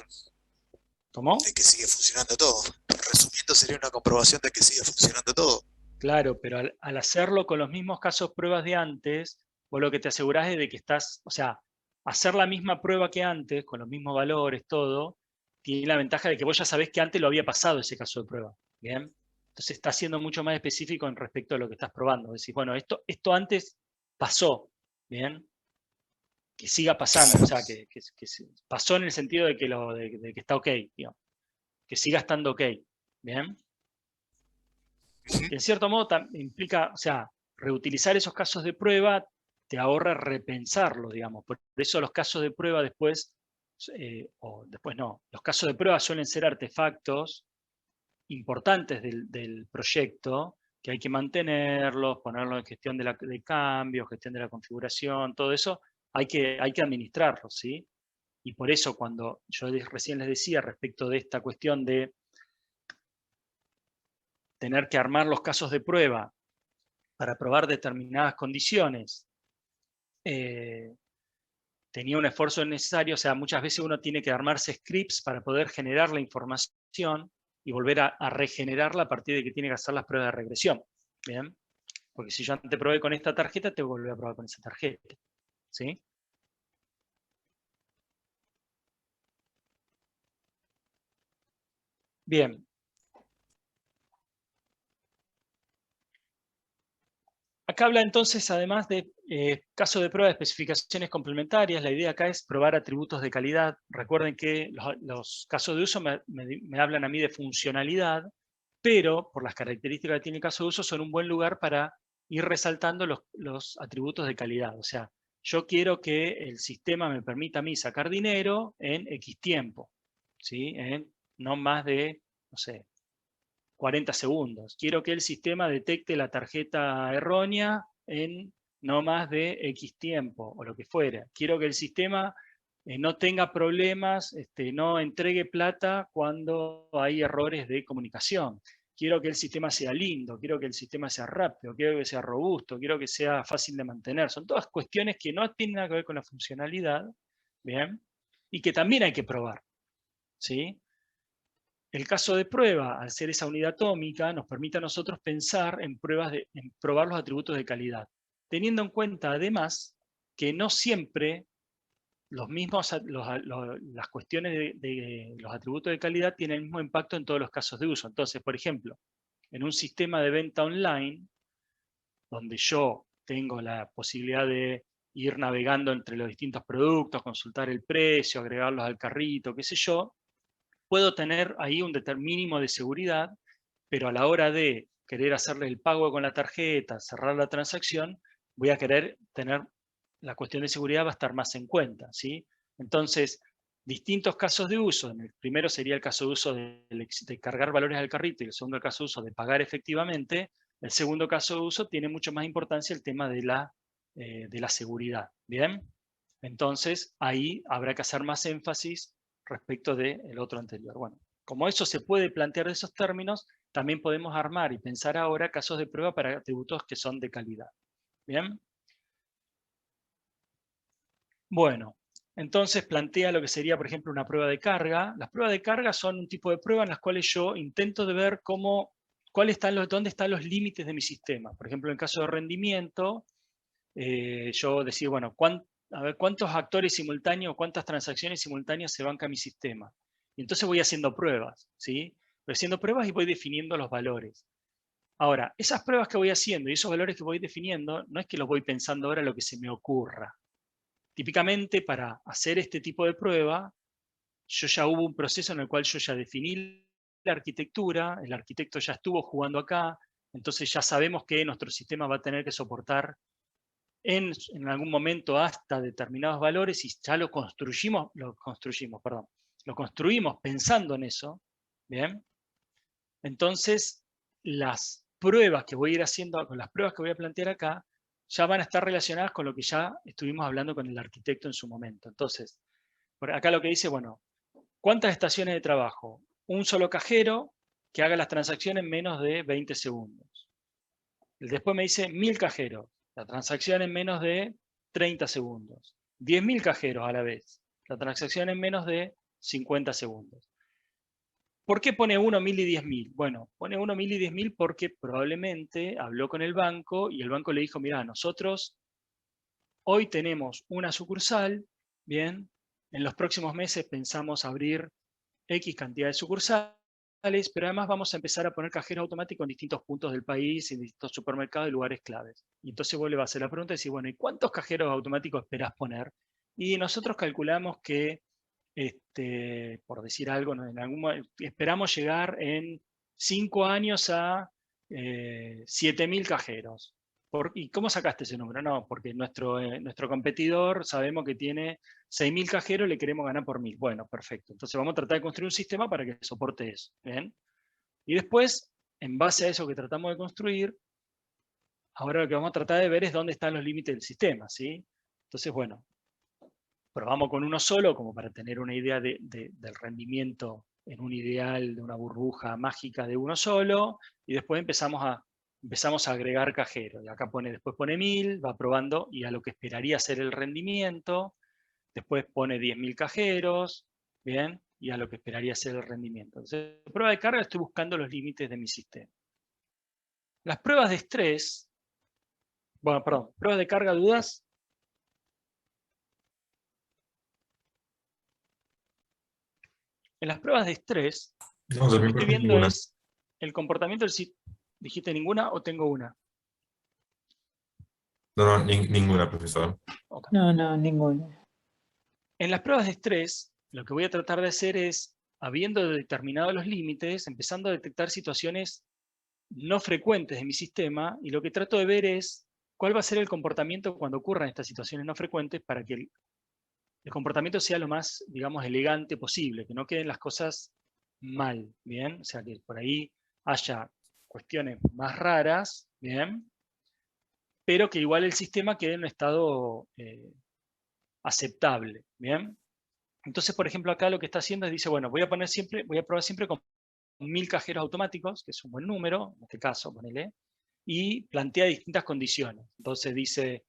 ¿Cómo? de que sigue funcionando todo. Resumiendo, sería una comprobación de que sigue funcionando todo. Claro, pero al hacerlo con los mismos casos pruebas de antes, vos lo que te asegurás es de que estás, o sea, hacer la misma prueba que antes, con los mismos valores, todo, tiene la ventaja de que vos ya sabés que antes lo había pasado ese caso de prueba. ¿Bien? Entonces estás siendo mucho más específico en respecto a lo que estás probando. Decís, bueno, esto antes pasó, ¿bien? Que siga pasando, o sea, que pasó en el sentido de que está ok, digamos. Que siga estando ok, ¿bien? Que en cierto modo implica, o sea, reutilizar esos casos de prueba te ahorra repensarlo, digamos. Por eso los casos de prueba después, o después no, los casos de prueba suelen ser artefactos importantes del proyecto, que hay que mantenerlos, ponerlos en gestión de cambios, gestión de la configuración, todo eso, hay que administrarlos, ¿sí? Y por eso cuando yo recién les decía respecto de esta cuestión de tener que armar los casos de prueba para probar determinadas condiciones, tenía un esfuerzo necesario, o sea, muchas veces uno tiene que armarse scripts para poder generar la información y volver a regenerarla a partir de que tiene que hacer las pruebas de regresión. ¿Bien? Porque si yo antes probé con esta tarjeta, tengo que volver a probar con esa tarjeta. ¿Sí? Bien. Acá habla entonces, además de caso de prueba de especificaciones complementarias, la idea acá es probar atributos de calidad. Recuerden que los casos de uso me hablan a mí de funcionalidad, pero por las características que tiene el caso de uso son un buen lugar para ir resaltando los atributos de calidad. O sea, yo quiero que el sistema me permita a mí sacar dinero en X tiempo, ¿sí? En no más de, no sé, 40 segundos. Quiero que el sistema detecte la tarjeta errónea en no más de X tiempo, o lo que fuera. Quiero que el sistema no tenga problemas, no entregue plata cuando hay errores de comunicación. Quiero que el sistema sea lindo, quiero que el sistema sea rápido, quiero que sea robusto, quiero que sea fácil de mantener. Son todas cuestiones que no tienen nada que ver con la funcionalidad, ¿bien? Y que también hay que probar, ¿sí? El caso de prueba, al ser esa unidad atómica, nos permite a nosotros pensar en probar los atributos de calidad, teniendo en cuenta además que no siempre las cuestiones de los atributos de calidad tienen el mismo impacto en todos los casos de uso. Entonces, por ejemplo, en un sistema de venta online, donde yo tengo la posibilidad de ir navegando entre los distintos productos, consultar el precio, agregarlos al carrito, qué sé yo, puedo tener ahí un mínimo de seguridad, pero a la hora de querer hacerle el pago con la tarjeta, cerrar la transacción, voy a querer tener, la cuestión de seguridad va a estar más en cuenta, ¿sí? Entonces, distintos casos de uso. El primero sería el caso de uso de cargar valores al carrito y el segundo caso de uso de pagar efectivamente. El segundo caso de uso tiene mucho más importancia el tema de la seguridad, ¿bien? Entonces, ahí habrá que hacer más énfasis respecto del otro anterior. Bueno, como eso se puede plantear de esos términos, también podemos armar y pensar ahora casos de prueba para atributos que son de calidad. ¿Bien? Bueno, entonces plantea lo que sería, por ejemplo, una prueba de carga. Las pruebas de carga son un tipo de prueba en las cuales yo intento de ver dónde están los límites de mi sistema. Por ejemplo, en el caso de rendimiento, yo decir, bueno, a ver cuántos actores simultáneos, cuántas transacciones simultáneas se banca mi sistema. Y entonces voy haciendo pruebas, ¿sí? Voy haciendo pruebas y voy definiendo los valores. Ahora, esas pruebas que voy haciendo y esos valores que voy definiendo, no es que los voy pensando ahora lo que se me ocurra. Típicamente, para hacer este tipo de prueba, yo ya hubo un proceso en el cual yo ya definí la arquitectura, el arquitecto ya estuvo jugando acá, entonces ya sabemos que nuestro sistema va a tener que soportar en algún momento hasta determinados valores y ya lo construimos pensando en eso, ¿bien? Entonces, las pruebas que voy a ir haciendo, con las pruebas que voy a plantear acá, ya van a estar relacionadas con lo que ya estuvimos hablando con el arquitecto en su momento. Entonces, por acá lo que dice, bueno, ¿cuántas estaciones de trabajo? Un solo cajero que haga las transacciones en menos de 20 segundos. Después me dice 1000 cajeros, la transacción en menos de 30 segundos. 10.000 cajeros a la vez, la transacción en menos de 50 segundos. ¿Por qué pone 1, 1000 y 10.000? Bueno, pone 1, 1000 y 10.000 porque probablemente habló con el banco y el banco le dijo, mira, nosotros hoy tenemos una sucursal, bien, en los próximos meses pensamos abrir X cantidad de sucursales, pero además vamos a empezar a poner cajeros automáticos en distintos puntos del país, en distintos supermercados y lugares claves. Y entonces vos le vas a hacer la pregunta y decís, bueno, ¿y cuántos cajeros automáticos esperás poner? Y nosotros calculamos que, por decir algo, esperamos llegar en 5 años a 7.000 cajeros. ¿Y cómo sacaste ese número? No, porque nuestro competidor sabemos que tiene 6.000 cajeros y le queremos ganar por 1.000. Bueno, perfecto. Entonces vamos a tratar de construir un sistema para que soporte eso. ¿Bien? Y después, en base a eso que tratamos de construir, ahora lo que vamos a tratar de ver es dónde están los límites del sistema. ¿Sí? Entonces, bueno, probamos con uno solo como para tener una idea del rendimiento en un ideal de una burbuja mágica de uno solo, y después empezamos a agregar cajeros. Y acá después pone 1000, va probando y a lo que esperaría ser el rendimiento. Después pone 10.000 cajeros, ¿bien? Y a lo que esperaría ser el rendimiento. Entonces, en prueba de carga estoy buscando los límites de mi sistema. Las pruebas de estrés, bueno, perdón, pruebas de carga, ¿dudas? En las pruebas de estrés, No, de lo mi que estoy parte viendo ninguna. es el comportamiento del sistema. ¿Dijiste ninguna o tengo una? No, ninguna, profesor. Okay. No, no, ninguno. En las pruebas de estrés, lo que voy a tratar de hacer es, habiendo determinado los límites, empezando a detectar situaciones no frecuentes de mi sistema, y lo que trato de ver es cuál va a ser el comportamiento cuando ocurran estas situaciones no frecuentes para que el comportamiento sea lo más, digamos, elegante posible, que no queden las cosas mal, ¿bien? O sea, que por ahí haya cuestiones más raras, ¿bien? Pero que igual el sistema quede en un estado aceptable, ¿bien? Entonces, por ejemplo, acá lo que está haciendo es, dice, bueno, voy a probar siempre con 1000 cajeros automáticos, que es un buen número, en este caso, ponele, y plantea distintas condiciones. Entonces dice,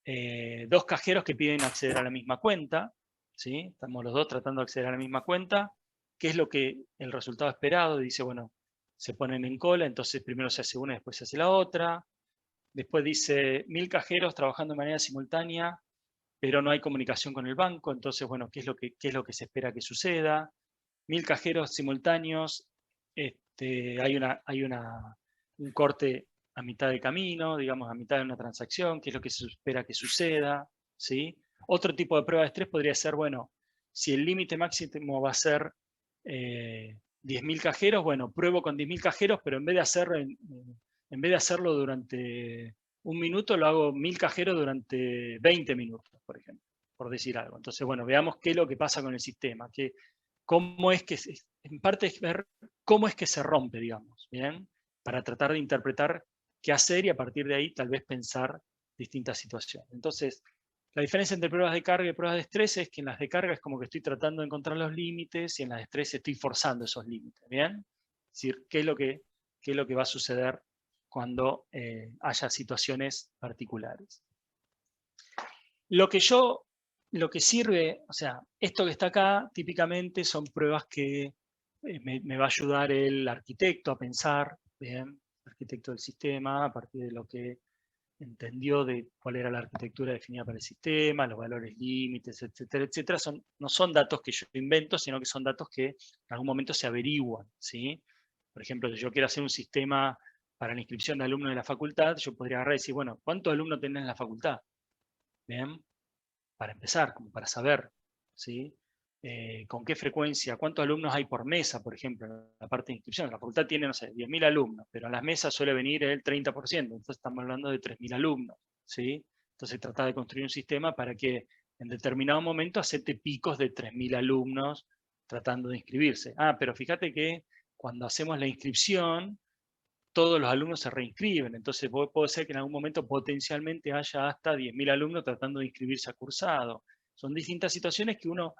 2 cajeros que piden acceder a la misma cuenta, ¿sí? Estamos los dos tratando de acceder a la misma cuenta, ¿qué es lo que el resultado esperado? Dice, bueno, se ponen en cola, entonces primero se hace una, después se hace la otra. Después dice 1000 cajeros trabajando de manera simultánea, pero no hay comunicación con el banco, entonces, bueno, ¿qué es lo que se espera que suceda? 1000 cajeros simultáneos, hay un corte a mitad de camino, digamos, a mitad de una transacción, ¿qué es lo que se espera que suceda? ¿Sí? Otro tipo de prueba de estrés podría ser, bueno, si el límite máximo va a ser 10.000 cajeros, bueno, pruebo con 10.000 cajeros, pero en vez de hacerlo durante un minuto, lo hago 1000 cajeros durante 20 minutos, por ejemplo, por decir algo. Entonces, bueno, veamos qué es lo que pasa con el sistema, cómo es que, en parte es ver cómo es que se rompe, digamos, ¿bien? Para tratar de interpretar qué hacer y a partir de ahí tal vez pensar distintas situaciones. Entonces, la diferencia entre pruebas de carga y pruebas de estrés es que en las de carga es como que estoy tratando de encontrar los límites y en las de estrés estoy forzando esos límites, ¿bien? Es decir, qué es lo que va a suceder cuando haya situaciones particulares. Lo que sirve, o sea, esto que está acá, típicamente son pruebas que me va a ayudar el arquitecto a pensar, ¿bien? El arquitecto del sistema, a partir de lo que entendió de cuál era la arquitectura definida para el sistema, los valores límites, etcétera, etcétera. No son datos que yo invento, sino que son datos que en algún momento se averiguan, ¿sí? Por ejemplo, si yo quiero hacer un sistema para la inscripción de alumnos de la facultad, yo podría agarrar y decir, bueno, ¿cuántos alumnos tenés en la facultad? ¿Bien? Para empezar, como para saber, ¿sí? Con qué frecuencia, cuántos alumnos hay por mesa, por ejemplo, en la parte de inscripción. La facultad tiene, no sé, 10.000 alumnos, pero en las mesas suele venir el 30%, entonces estamos hablando de 3.000 alumnos, ¿sí? Entonces tratar de construir un sistema para que en determinado momento acepte picos de 3.000 alumnos tratando de inscribirse. Ah, pero fíjate que cuando hacemos la inscripción, todos los alumnos se reinscriben, entonces puede ser que en algún momento potencialmente haya hasta 10.000 alumnos tratando de inscribirse a cursado. Son distintas situaciones que uno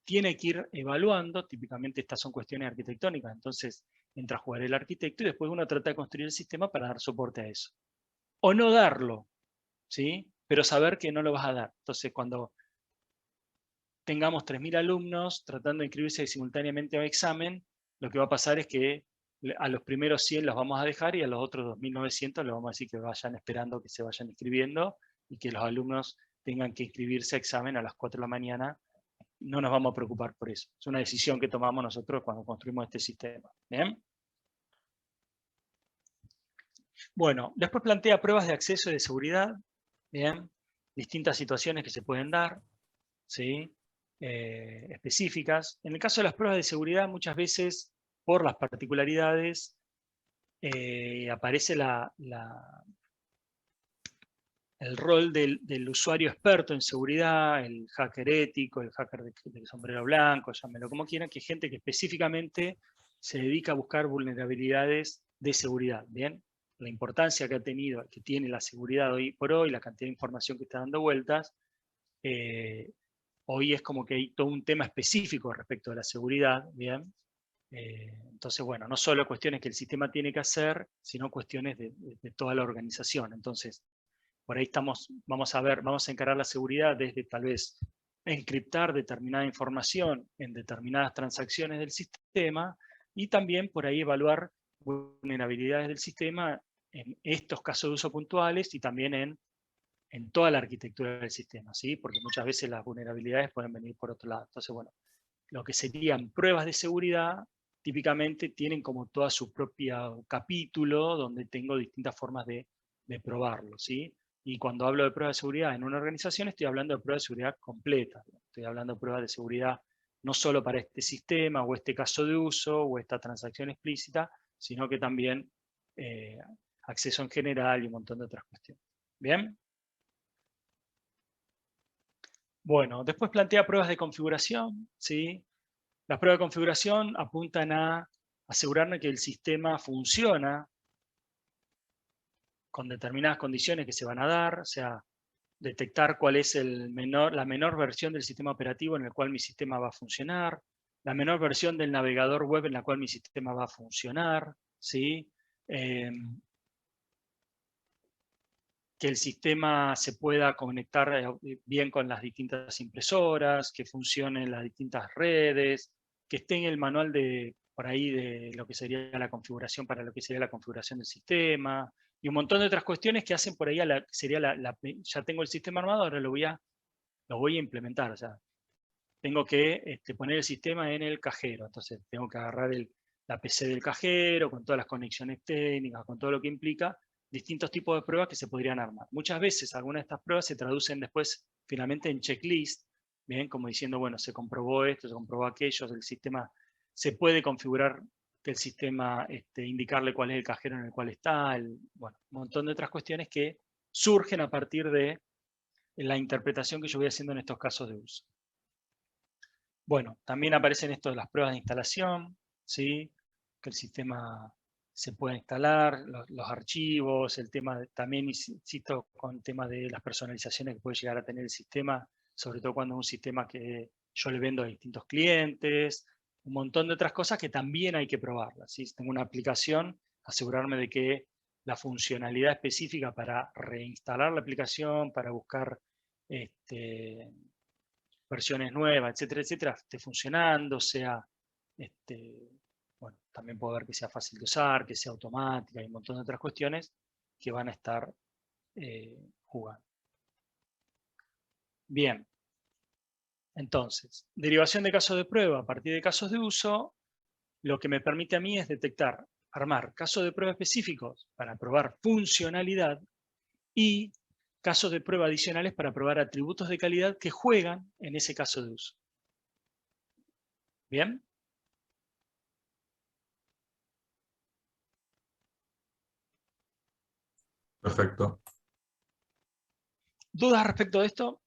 tiene que ir evaluando, típicamente estas son cuestiones arquitectónicas, entonces entra a jugar el arquitecto y después uno trata de construir el sistema para dar soporte a eso. O no darlo, ¿sí? Pero saber que no lo vas a dar. Entonces cuando tengamos 3.000 alumnos tratando de inscribirse simultáneamente a un examen, lo que va a pasar es que a los primeros 100 los vamos a dejar y a los otros 2.900 les vamos a decir que vayan esperando que se vayan inscribiendo y que los alumnos tengan que inscribirse a examen a las 4 de la mañana. No nos vamos a preocupar por eso. Es una decisión que tomamos nosotros cuando construimos este sistema. ¿Bien? Bueno, después plantea pruebas de acceso y de seguridad. ¿Bien? Distintas situaciones que se pueden dar, ¿sí? Específicas. En el caso de las pruebas de seguridad, muchas veces, por las particularidades, aparece el rol del usuario experto en seguridad, el hacker ético, el hacker del sombrero blanco, llámenlo como quieran, que es gente que específicamente se dedica a buscar vulnerabilidades de seguridad. ¿Bien? La importancia que tiene la seguridad hoy por hoy, la cantidad de información que está dando vueltas, hoy es como que hay todo un tema específico respecto a la seguridad, ¿bien? Entonces, bueno, no solo cuestiones que el sistema tiene que hacer, sino cuestiones de toda la organización. Entonces, por ahí vamos a encarar la seguridad desde tal vez encriptar determinada información en determinadas transacciones del sistema y también por ahí evaluar vulnerabilidades del sistema en estos casos de uso puntuales y también en toda la arquitectura del sistema, ¿sí? Porque muchas veces las vulnerabilidades pueden venir por otro lado. Entonces, bueno, lo que serían pruebas de seguridad, típicamente tienen como toda su propia capítulo, donde tengo distintas formas de probarlo, ¿sí? Y cuando hablo de pruebas de seguridad en una organización, estoy hablando de pruebas de seguridad completas. Estoy hablando de pruebas de seguridad no solo para este sistema, o este caso de uso, o esta transacción explícita, sino que también acceso en general y un montón de otras cuestiones. ¿Bien? Bueno, después plantea pruebas de configuración, ¿sí? Las pruebas de configuración apuntan a asegurarme que el sistema funciona con determinadas condiciones que se van a dar, o sea, detectar cuál es la menor versión del sistema operativo en el cual mi sistema va a funcionar, la menor versión del navegador web en la cual mi sistema va a funcionar, ¿sí? Que el sistema se pueda conectar bien con las distintas impresoras, que funcionen las distintas redes, que esté en el manual por ahí de lo que sería la configuración para lo que sería la configuración del sistema, y un montón de otras cuestiones que hacen por ahí, ya tengo el sistema armado, ahora lo voy a implementar, o sea, tengo que poner el sistema en el cajero, entonces tengo que agarrar la PC del cajero, con todas las conexiones técnicas, con todo lo que implica, distintos tipos de pruebas que se podrían armar. Muchas veces algunas de estas pruebas se traducen después finalmente en checklist, bien, como diciendo, bueno, se comprobó esto, se comprobó aquello, el sistema se puede configurar que el sistema, indicarle cuál es el cajero en el cual está, bueno, un montón de otras cuestiones que surgen a partir de la interpretación que yo voy haciendo en estos casos de uso. Bueno, también aparecen esto de las pruebas de instalación, ¿sí? Que el sistema se pueda instalar, los archivos, el tema, también insisto con el tema de las personalizaciones que puede llegar a tener el sistema, sobre todo cuando es un sistema que yo le vendo a distintos clientes, un montón de otras cosas que también hay que probarlas, ¿sí? Si tengo una aplicación, asegurarme de que la funcionalidad específica para reinstalar la aplicación, para buscar versiones nuevas, etcétera, etcétera, esté funcionando, sea, bueno, también puedo ver que sea fácil de usar, que sea automática, y un montón de otras cuestiones que van a estar jugando. Bien, entonces, derivación de casos de prueba a partir de casos de uso, lo que me permite a mí es detectar, armar casos de prueba específicos para probar funcionalidad y casos de prueba adicionales para probar atributos de calidad que juegan en ese caso de uso. ¿Bien? Perfecto. ¿Dudas respecto de esto?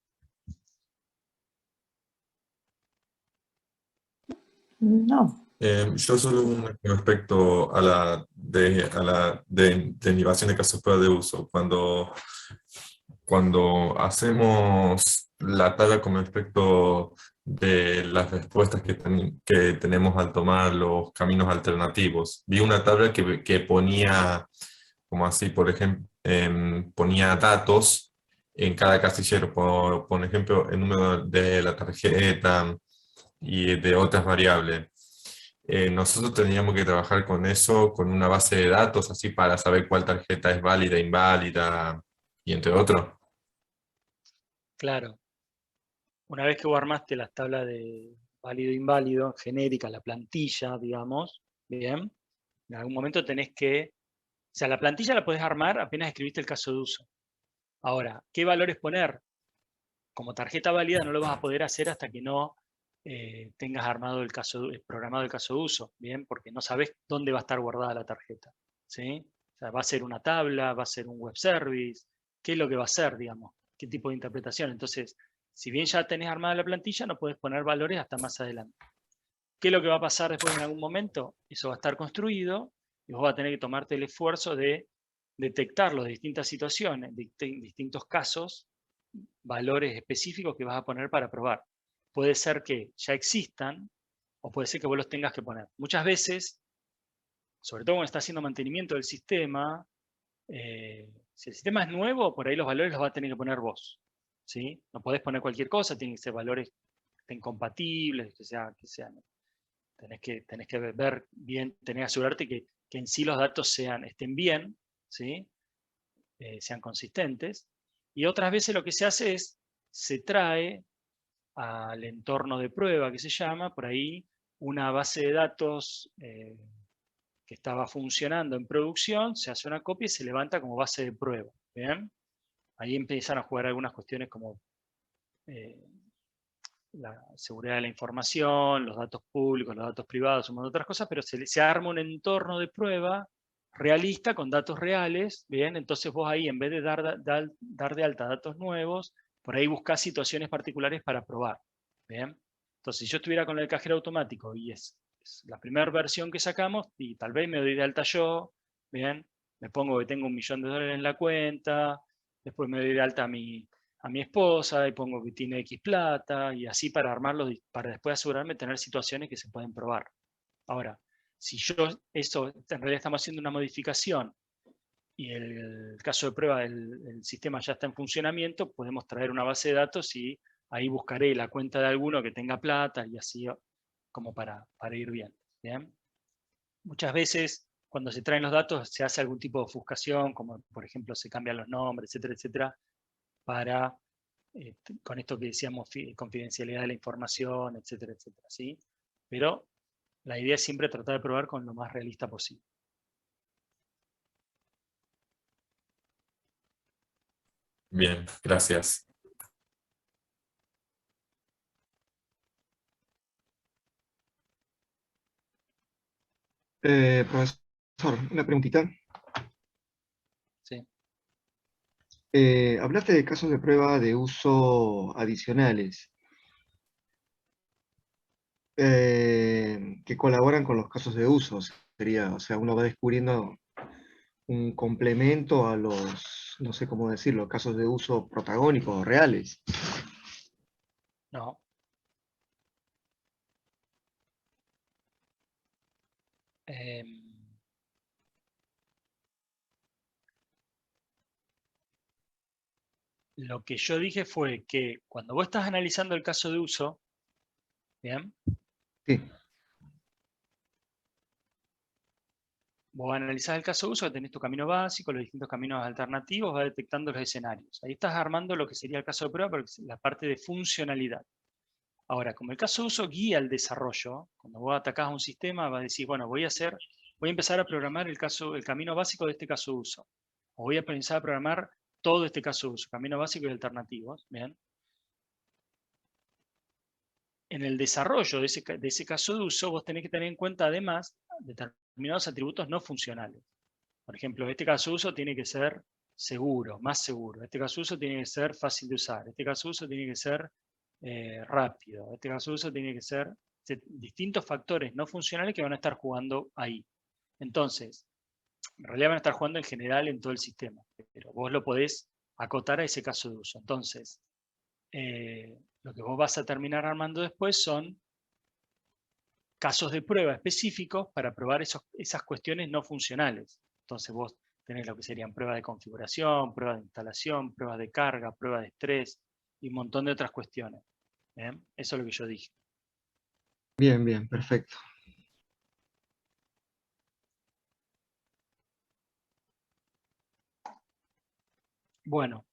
No. Yo solo con respecto a la derivación de casos de prueba de uso. Cuando hacemos la tabla con respecto de las respuestas que tenemos al tomar los caminos alternativos, vi una tabla que ponía, como así, por ejemplo, ponía datos en cada casillero, por ejemplo, el número de la tarjeta y de otras variables. Nosotros teníamos que trabajar con eso, con una base de datos, así para saber cuál tarjeta es válida, inválida, y entre otros. Claro. Una vez que vos armaste las tablas de válido e inválido, genérica, la plantilla, digamos, bien, en algún momento tenés que... O sea, la plantilla la podés armar apenas escribiste el caso de uso. Ahora, ¿qué valores poner? Como tarjeta válida no lo vas a poder hacer hasta que no tengas armado programado el caso de uso, ¿bien? Porque no sabes dónde va a estar guardada la tarjeta, ¿sí? O sea, va a ser una tabla, va a ser un web service, ¿qué es lo que va a ser, digamos? ¿Qué tipo de interpretación? Entonces, si bien ya tenés armada la plantilla, no puedes poner valores hasta más adelante. ¿Qué es lo que va a pasar después en algún momento? Eso va a estar construido y vos vas a tener que tomarte el esfuerzo de detectar las distintas situaciones, distintos casos, valores específicos que vas a poner para probar. Puede ser que ya existan o puede ser que vos los tengas que poner. Muchas veces, sobre todo cuando estás haciendo mantenimiento del sistema, si el sistema es nuevo, por ahí los valores los vas a tener que poner vos. ¿Sí? No podés poner cualquier cosa, tienen que ser valores que estén compatibles, que sean. Tenés que ver bien, tenés que asegurarte que en sí los datos estén bien, ¿sí? Sean consistentes. Y otras veces lo que se hace es, se trae al entorno de prueba, que se llama, por ahí, una base de datos que estaba funcionando en producción, se hace una copia y se levanta como base de prueba. ¿Bien? Ahí empiezan a jugar algunas cuestiones como la seguridad de la información, los datos públicos, los datos privados, un montón de otras cosas, pero se arma un entorno de prueba realista con datos reales, ¿bien? Entonces vos ahí, en vez de dar de alta datos nuevos, por ahí buscás situaciones particulares para probar, ¿bien? Entonces, si yo estuviera con el cajero automático y es la primera versión que sacamos, y tal vez me doy de alta yo, ¿bien? Me pongo que tengo $1.000.000 en la cuenta, después me doy de alta a mi esposa y pongo que tiene X plata, y así para armarlo, para después asegurarme de tener situaciones que se pueden probar. Ahora, si eso en realidad estamos haciendo una modificación y el caso de prueba el sistema ya está en funcionamiento, podemos traer una base de datos y ahí buscaré la cuenta de alguno que tenga plata y así como para ir viendo. ¿Bien? Muchas veces cuando se traen los datos se hace algún tipo de ofuscación, como por ejemplo se cambian los nombres, etcétera, etcétera, para, con esto que decíamos, confidencialidad de la información, etcétera, etcétera. ¿Sí? Pero la idea es siempre tratar de probar con lo más realista posible. Bien, gracias. Profesor, una preguntita. ¿Sí? Hablaste de casos de prueba de uso adicionales que colaboran con los casos de uso. Sería, o sea, uno va descubriendo un complemento a los, no sé cómo decirlo, casos de uso protagónicos o reales. No. Lo que yo dije fue que cuando vos estás analizando el caso de uso, ¿bien? Sí, Vos analizás el caso de uso, tenés tu camino básico, los distintos caminos alternativos, vas detectando los escenarios. Ahí estás armando lo que sería el caso de prueba, pero la parte de funcionalidad. Ahora, como el caso de uso guía el desarrollo, cuando vos atacás a un sistema, vas a decir, bueno, voy a empezar a programar el camino básico de este caso de uso. O voy a empezar a programar todo este caso de uso, camino básico y alternativos, ¿bien? En el desarrollo de ese caso de uso, vos tenés que tener en cuenta además determinados atributos no funcionales. Por ejemplo, este caso de uso tiene que ser seguro, más seguro. Este caso de uso tiene que ser fácil de usar. Este caso de uso tiene que ser rápido. Este caso de uso tiene que ser distintos factores no funcionales que van a estar jugando ahí. Entonces, en realidad van a estar jugando en general en todo el sistema, pero vos lo podés acotar a ese caso de uso. Entonces, lo que vos vas a terminar armando después son casos de prueba específicos para probar esas cuestiones no funcionales. Entonces vos tenés lo que serían pruebas de configuración, pruebas de instalación, pruebas de carga, pruebas de estrés y un montón de otras cuestiones. ¿Bien? Eso es lo que yo dije. bien, bien, perfecto. Bueno,